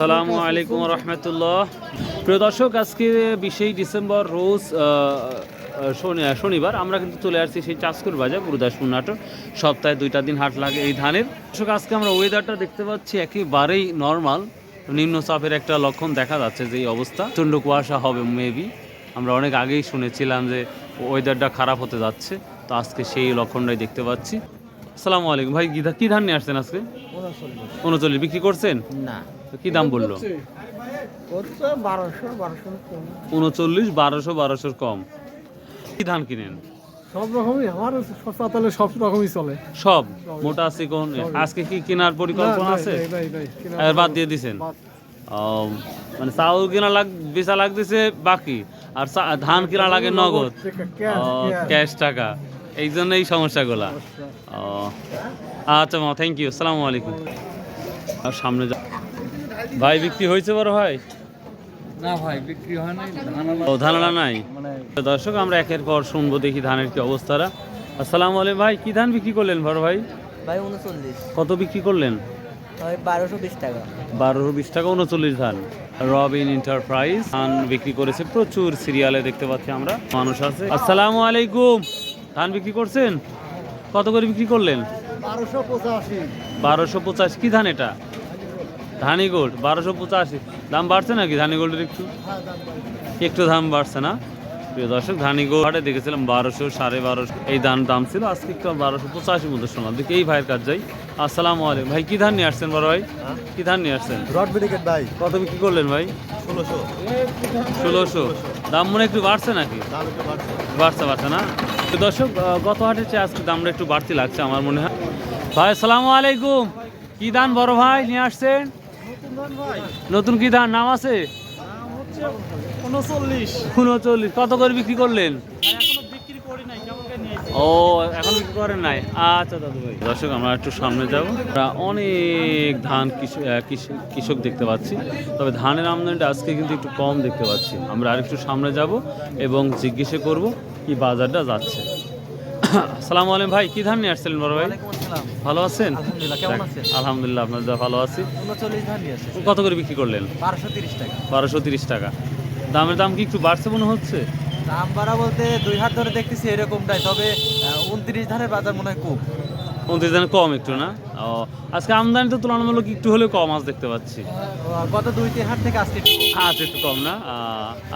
আসসালামু আলাইকুম রহমতুল্লাহ। প্রিয় দর্শক, আজকে 20 ডিসেম্বর রোজ শনিবার আমরা কিন্তু চলে আসছি সেই চাঁচকুর বাজার গুরুদাসপুর নাটোর। সপ্তাহে 2টা দিন হাট লাগে এই ধানের। দর্শক, আজকে আমরা ওয়েদারটা দেখতে পাচ্ছি একেবারেই নর্মাল, নিম্নচাপের একটা লক্ষণ দেখা যাচ্ছে যে এই অবস্থা, প্রচণ্ড কুয়াশা হবে মেবি। আমরা অনেক আগেই শুনেছিলাম যে ওয়েদারটা খারাপ হতে যাচ্ছে, তো আজকে সেই লক্ষণটাই দেখতে পাচ্ছি। আসসালামু আলাইকুম ভাই, কি ধান নিয়ে আসছেন আজকে? 39 বিক্রি করছেন না, কি দাম বললো? 39, 1200 কম। কি ধান কিনেন? সব রকমই আমার সস্তা, তাহলে সব রকমই চলে। সব মোটা আছে কোন? আজকে কি কেনার পরিকল্পনা আছে? আর বাদ দিয়ে দিছেন? মানে চাউল কেনা বেচা লাগতেছে বাকি, আর ধান কেনা লাগে নগদ ক্যাশ টাকা, এই জন্য এই সমস্যাগুলা। আচ্ছা মা, থ্যাংক ইউ, আসসালামু আলাইকুম। আর সামনে ভাই বিক্রি হয়েছে বড় ভাই? না ভাই, বিক্রি হয় নাই। ও ধানালা নাই। দর্শক, আমরা একের পর শুনবো দেখি ধানের কি অবস্থাটা। আসসালামু আলাইকুম ভাই, কি ধান বিক্রি করলেন বড় ভাই? ভাই 39। কত বিক্রি করলেন? ভাই 1220 টাকা। 1220 টাকা 39 ধান। রবিন এন্টারপ্রাইজ ধান বিক্রি করেছে, প্রচুর সিরিয়ালে দেখতে পাচ্ছি আমরা, মানুষ আছে। আসসালামু আলাইকুম, ধান বিক্রি করছেন? কত করে বিক্রি করলেন? 1285। কি ধান এটা? ধানি গোল্ড 1285। দাম বাড়ছে নাকি ধানি গোল্ডের? একটু দাম বাড়ছে না? প্রিয় দর্শক, ধানি গোল্ড হাটে দেখেছিলাম 1200, 1250 এই দাম ছিল। আজকে একটু 1285 মধ্যে শোনা দেখি। এই ভাইয়ের কাজ যাই। আসসালামু আলাইকুম ভাই, কি ধান নিয়ে আসছেন বড় ভাই? কি ধান নিয়ে আসছেন? ভাই কত বিক্রি করলেন ভাই? 1600। দাম মনে একটু বাড়ছে নাকি? বাড়ছে না? তো দর্শক, গত হাটের চেয়ে আজকে দামটা একটু বাড়তি লাগছে আমার মনে হয়। ভাই আসসালামু আলাইকুম, কি ধান বড় ভাই নিয়ে আসছেন? নতুন কি ধান নাম আছে? 39। কত করে বিক্রি করলেন? ও, এখন বিক্রি করেন নাই? আচ্ছা দাদু ভাই। দর্শক, আমরা একটু সামনে যাব। আমরা অনেক ধান কৃষক দেখতে পাচ্ছি, তবে ধানের আমদানিটা আজকে কিন্তু একটু কম দেখতে পাচ্ছি। আমরা আরেকটু সামনে যাব এবং জিজ্ঞেস করব কি বাজারটা যাচ্ছে। আসসালামু আলাইকুম ভাই, কি ধান নিয়ে আসছিলেন বড় ভাই? ভালো আছেন? আলহামদুলিল্লাহ, আপনার যা ভালো আছি। 39 ধান নিয়ে আসছে। কত করে বিক্রি করলেন? 1230 টাকা। 1230 টাকা। দামের দাম কি একটু বাড়ছে মনে হচ্ছে? দাম বাড়া বলতে 2 হাত ধরে দেখতেছি এরকমটাই, তবে 29 ধানের বাজার মনে হয় খুব 29 ধানে কম একটু না? ও, আজকে আমদানি তো তুলনামূলক একটু হলেও কম আজ দেখতে পাচ্ছি। গত 2-3 হাট থেকে আজকে আচ্ছা, একটু কম না?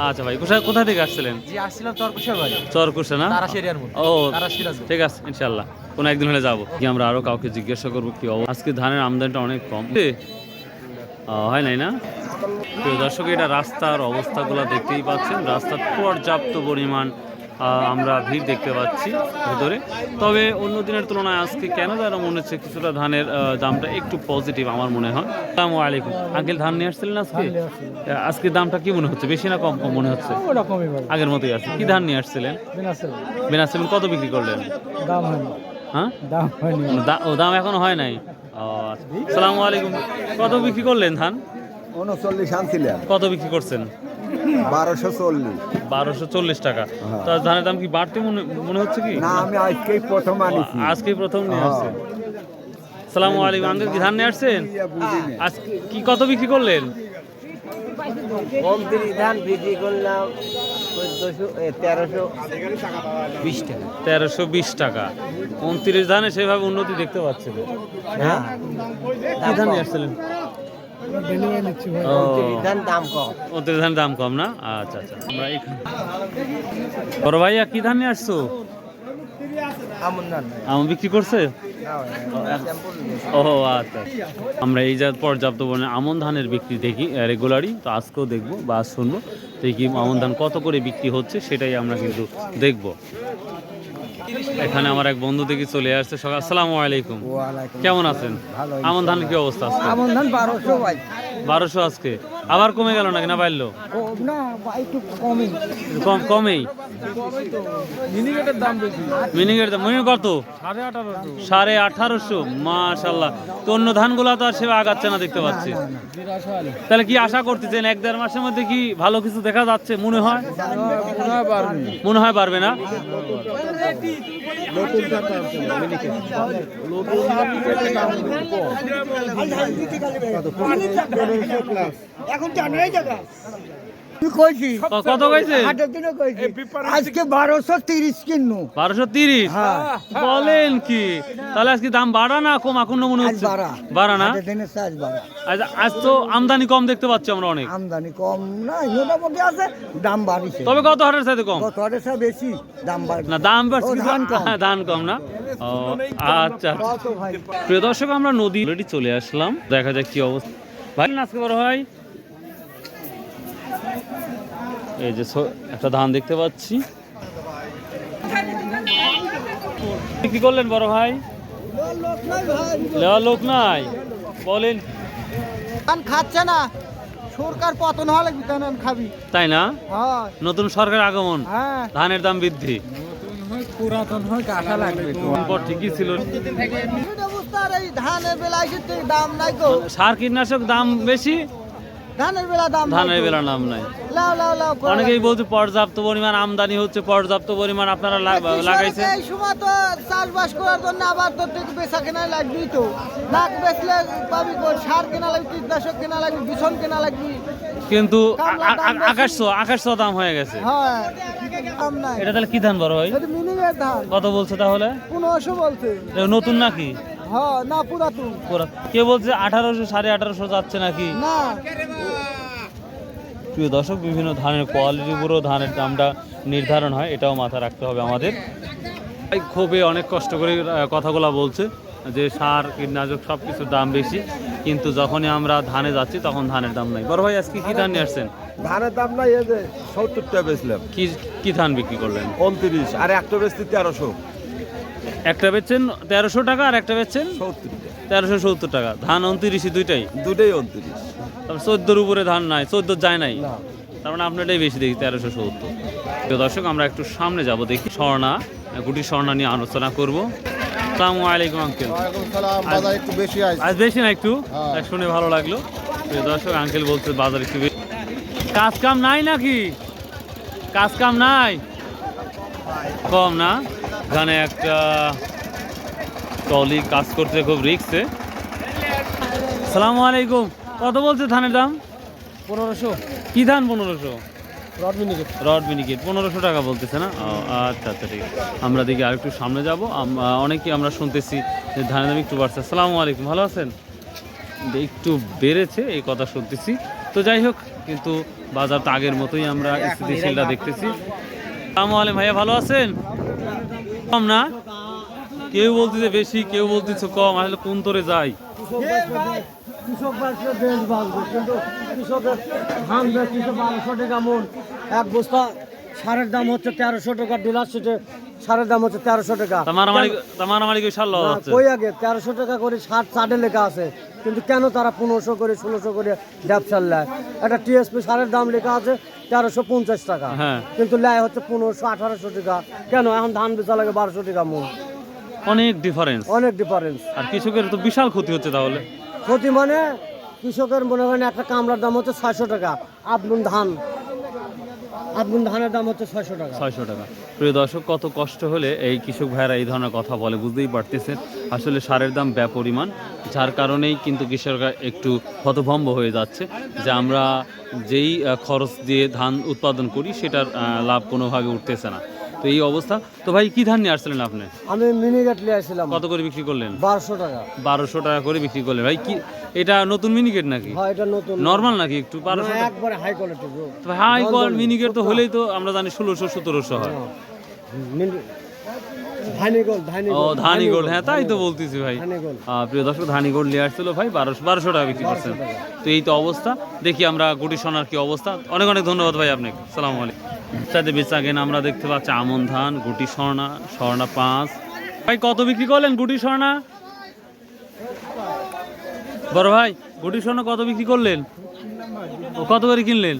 আচ্ছা ভাই, কোথা থেকে আসছিলেন? জি, আসছিলাম চরকুশার বাড়ি। চরকুশা না? তারা এরিয়ার মধ্যে। ও তারা সিরাজ। ঠিক আছে, ইনশাল্লাহ কোনো একদিন হলে যাবো। কি আমরা আরো কাউকে জিজ্ঞাসা করবো কি অবস্থা। আজকে ধানের আমদানিটা অনেক কম হয় নাই না? প্রিয় দর্শক, এটা রাস্তার অবস্থাগুলো দেখতেই পাচ্ছেন। রাস্তার পর্যাপ্ত পরিমাণ আমরা ভিড় দেখতে পাচ্ছি ভেতরে। তবে অন্য দিনের তুলনায় আজকে কেন যেন মনে হচ্ছে কিছুটা ধানের দামটা একটু পজিটিভ আমার মনে হয়। আসসালামু আলাইকুম আঙ্কেল, ধান নিয়ে আসছিলেন আজকে? আজকে দামটা কি মনে হচ্ছে? বেশি না কম মনে হচ্ছে? আগের মতোই আছে। কি ধান নিয়ে আসছিলেন? বেনাসেবেন। কত বিক্রি করলেন? হ্যাঁ, দাম এখনো হয় নাই। আসসালামু আলাইকুম, কত বিক্রি করলেন ধান? 39 আনছিলাম। কত বিক্রি করছেন? 1240। 1240 টাকা। তো ধানের দাম কি বাড়তে মনে হচ্ছে কি? না, আমি আজকেই প্রথম আনিছি। আজকেই প্রথম নিয়ে আসছেন? আসসালামু আলাইকুম আঙ্কেল, কি ধান নিয়ে আসছেন? আজকে কি কত বিক্রি করলেন? ধান বিক্রি করলাম 1320 টাকা। 1320 টাকা। 29 ধানে সেভাবে উন্নতি দেখতে পাচ্ছেন? হ্যাঁ, কি ধান নিয়ে আসছিলেন? দাম কম না? আচ্ছা আচ্ছা। আমরা এখানে বড় ভাইয়া, কি ধান নিয়ে আসছো? আমন বিক্রি করছে? ও আচ্ছা। আমরা এই যে পর্যাপ্ত পরিমাণে আমন ধানের বিক্রি দেখি রেগুলারই, তো আজকেও দেখবো বা আজ শুনবো দেখি আমন ধান কত করে বিক্রি হচ্ছে, সেটাই আমরা কিন্তু দেখবো। এখানে আমার এক বন্ধু দেখি চলে আসছে। আসসালামু আলাইকুম, কেমন আছেন? আমন ধানের কি অবস্থা? আমন ধান 1200 ভাই। 1200 আজকে। আবার কমে গেল নাকি না বাড়লো? না একটু কমই। কমেই। মিনিকেটের দাম বেশি। মিনিকেট মিনিট কত? 18,500। 18,500। মাশাআল্লাহ। তো অন্য ধানগুলো তো আর সেভাবে আগাচ্ছে না দেখতে পাচ্ছি। তাহলে কি আশা করতেছেন 1-1.5 মাসের মধ্যে কি ভালো কিছু দেখা যাচ্ছে মনে হয়? মনে হয় পারবে না। এখন জানাই জায়গা কইছি কত কইছে? হাটের দিনে কইছি আজকে 1230 কিনু 1230। বলেন কি? তাহলে আজকে দাম বাড়া না কমা কোন মনে হচ্ছে? বাড়া না। হাটের দিনে সাইজ বাড়া। আজ তো আমদানি কম দেখতে পাচ্ছি আমরা অনেক। আমদানি কম না মোটামুটি আছে, দাম বাড়িছে। তবে কত হাটের সাথে কম? কত হাটের সাথে বেশি দাম বাড়ছে না দাম বাড়ছে ও, ধান কম। হ্যাঁ, ধান কম না। ও আচ্ছা। কত ভাই প্রিয় দর্শক আমরা নদী অলরেডি চলে আসলাম, দেখা যাক কি অবস্থা। ভাই আজকে বড় ভাই এই যে একটা ধান দেখতে পাচ্ছি, কি করলেন বড় ভাই? লেওয়ার লোক নাই বলেন। ধান খাচ্ছে না, সরকার পতন হলে ধান খাবি। তাই না? হ্যাঁ নতুন সরকারের আগমন, হ্যাঁ ধানের দাম বৃদ্ধি। পুরাতন হয় কাটা লাগবে। পর ঠিকই ছিল। এই ধানের বেলা এসে দাম নাই গো, সার কীটনাশক দাম বেশি, ধানের বেলা দাম নাই ধানের গো। বেলা নাম নাই। লাও লাও লাও করে অনেকেই বলছে পর্যাপ্ত পরিমাণ আমদানি হচ্ছে, পর্যাপ্ত পরিমাণ আপনারা লাগাইছেন। এই সময় তো চাষবাস করার জন্য আবার তো বেচা কেনা লাগবে, তো না বেচলে পাবি কই? সার কেনা লাগবে, কীটনাশক কেনা লাগবে, বিছন কেনা লাগবে। কিন্তু কামলার দাম বেশি। আকাশ দাম হয়ে গেছে। হ্যাঁ দাম নাই। এটা তাহলে কি ধান বড় ভাই? এটা মিনিমের ধান কত বলছে তাহলে? 1500 বলছে। এটা নতুন নাকি? হ্যাঁ না পুরাতন কে বলছে 1800 1850 যাচ্ছে নাকি? না। প্রিয় দর্শক, বিভিন্ন ধানের কোয়ালিটির উপরও ধানের দামটা নির্ধারণ হয়, এটাও মাথায় রাখতে হবে আমাদের। খুবই অনেক কষ্ট করে কথাগুলো বলছে যে সার কীটনাশক সব কিছুর দাম বেশি, কিন্তু যখনই আমরা ধানে যাচ্ছি তখন ধানের দাম নাই। বড় ভাই আজকে কি ধান নিয়ে আসছেন? ধানের দাম নাই, এই যে 70 টাকা বেচলাম, কি ধান বিক্রি করলেন? 29 আর একটা বেচতে 1300। একটা বেচছেন 1300 টাকা আর একটা বেচছেন 70 টাকা, 1370 টাকা। ধান 29 দুইটাই, দুটোই 29। তারপর 14-র উপরে ধান নাই, 14 যায় নাই, তার মানে আপনারটাই বেশি দেখি 1370। তো দর্শক আমরা একটু সামনে যাব, দেখি স্বর্ণা, গুটি স্বর্ণা নিয়ে আলোচনা করবো। আসসালামু আলাইকুম আঙ্কেল। বাজার একটু বেশি আছে। আজ বেশি না একটু? শুনে ভালো লাগলো। প্রিয় দর্শক আঙ্কেল বলছে বাজার একটু বেশি। কাজ কাম নাই নাকি? কাজ কাম নাই, কম না? এখানে একটা টলি কাজ করতে খুব রিস্কে। আসসালামু আলাইকুম। কত বলছে ধানের দাম? 1500। কি ধান 1500? রড মিনিকেট। রড মিনিকেট 1500 টাকা বলতেছে না? আচ্ছা আচ্ছা ঠিক আছে, আমরা দেখি আর একটু সামনে যাব। অনেকেই আমরা শুনতেছি যে ধানের দাম একটু বাড়ছে। আসসালামু আলাইকুম, ভালো আছেন? একটু বেড়েছে এই কথা শুনতেছি। তো যাই হোক, কিন্তু বাজার তো আগের মতোই আমরা স্থিতিশীলটা দেখতেছি। আসসালামু আলাইকুম ভাইয়া, ভালো আছেন? কম না? কেউ বলতেছে বেশি, কেউ বলতেছে কম, আসলে কোন তোরে যাই? কৃষক বাঁচলে দেশ বাঁচবে, কিন্তু কৃষকের ধান বেচছে 1200 টাকা মন। এক বস্তা সারের দাম হচ্ছে 1300 টাকা, ডিলার সিটে সারের দাম হচ্ছে 1300 টাকা। মারামারি করে সার লওয়া হচ্ছে। কই আগে 1300 টাকা করে সার চাটে লেখা আছে, কিন্তু কেন তারা 1500 করে 1600 করে ব্যবসার লেয়? একটা টিএসপি সারের দাম লেখা আছে 1350 টাকা, হ্যাঁ। কিন্তু লেয় হচ্ছে 1500 1800 টাকা। কেন এখন ধান বেচা লাগে 1200 টাকা মন? অনেক ডিফারেন্স, অনেক ডিফারেন্স। আর কৃষকের তো বিশাল ক্ষতি হচ্ছে তাহলে। ক্ষতি মানে কৃষকের মনে করেন একটা কামড়ার দাম হচ্ছে 600 টাকা, আপন ধানের দাম হচ্ছে 600 টাকা। 600 টাকা। প্রিয় দর্শক, কত কষ্ট হলে এই কৃষক ভাইরা এই ধরনের কথা বলে বুঝতেই পারতেছেন। আসলে সারের দাম ব্যাপরিমাণ, যার কারণেই কিন্তু কৃষকরা একটু হতভম্ব হয়ে যাচ্ছে যে আমরা যেই খরচ দিয়ে ধান উৎপাদন করি সেটার লাভ কোনোভাবে উঠতেছে না। তো এই অবস্থা। তো ভাই কি ধান নিয়ে আসছিলেন আপনি? আমি মিনিকেট নিয়ে আসছিলাম। কত করে বিক্রি করলেন? 1200 টাকা। 1200 টাকা করে বিক্রি করলেন। ভাই কি এটা নতুন মিনিকেট নাকি হ্যাঁ এটা নতুন, নরমাল নাকি একটু? 1200 টাকা একবারে high quality bro. High quality মিনিকেট তো হলেই তো আমরা জানি 1600-1700 হয়। ধানি গোল্ড, হ্যাঁ তাই তো বলতেছি ভাই। প্রিয় দর্শক, ধানি গোল্ড নিয়ে আসছিল ভাই 1200 টাকা বিক্রি করছেন। তো এই তো অবস্থা। দেখি আমরা গুটি সোনার কি অবস্থা। অনেক অনেক ধন্যবাদ ভাই আপনাকে। সালাম আলাইকুম। সাথে বেচাকেন আমরা দেখতে পাচ্ছি আমন ধান, গুটি স্বর্ণা, স্বর্ণা 5। ভাই কত বিক্রি করলেন গুটি স্বর্ণা? বড় ভাই গুটি স্বর্ণা কত বিক্রি করলেন? ও কত করে কিনলেন?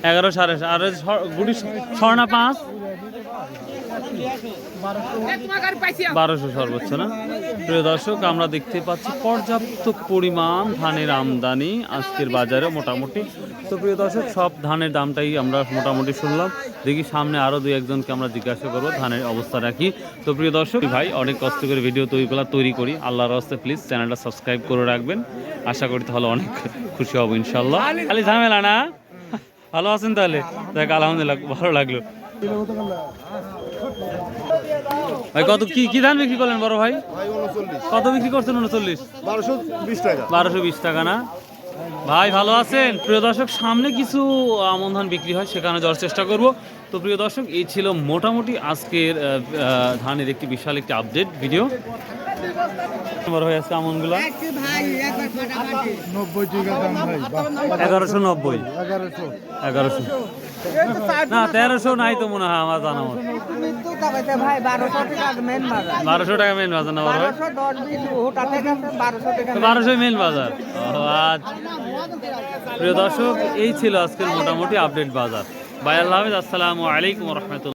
11 সাড়ে আর গুটি স্বর্ণা 5 1200 সর্বোচ্চ না? প্রিয় দর্শক, আমরা দেখতে পাচ্ছি পর্যাপ্ত পরিমাণ ধানের আমদানি আজকের বাজারে মোটামুটি। তো প্রিয় দর্শক, সব ধানের দামটাই আমরা মোটামুটি শুনলাম। দেখি সামনে আরও দুই একজনকে আমরা জিজ্ঞাসা করবো ধানের অবস্থা রাখি। তো প্রিয় দর্শক ভাই, অনেক কষ্ট করে ভিডিও তৈরি করি, আল্লাহর রাস্তে প্লিজ চ্যানেলটা সাবস্ক্রাইব করে রাখবেন। আশা করি তাহলে অনেক খুশি হব ইনশাল্লাহ। খালি ঝামেলা না? ভালো আছেন তাহলে? দেখ আলহামদুলিল্লাহ, ভালো লাগলো। ভাই কত কি ধান বিক্রি করলেন বড় ভাই? কত বিক্রি করছেন? 39। 1220 টাকা। 1220 টাকা না? ভাই ভালো আছেন? প্রিয় দর্শক, সামনে কিছু আমন ধান বিক্রি হয়, সেখানে যাওয়ার চেষ্টা করব। তো প্রিয় দর্শক, এই ছিল মোটামুটি আজকের ধানের একটি বিশাল একটি আপডেট ভিডিও। নম্বর হয়ে আছে আমনগুলো 1190। 1100 না, 1300 নাই তো মনে হয় আমার জানা মতো। 1200 টাকা মেন বাজার না? 1200 মেন বাজার। আচ্ছা প্রিয় দর্শক, এই ছিল আজকের মোটামুটি আপডেট বাজার। বাই, আল্লাহ হাফেজ, আসসালামু আলাইকুম রহমতুল্লাহ।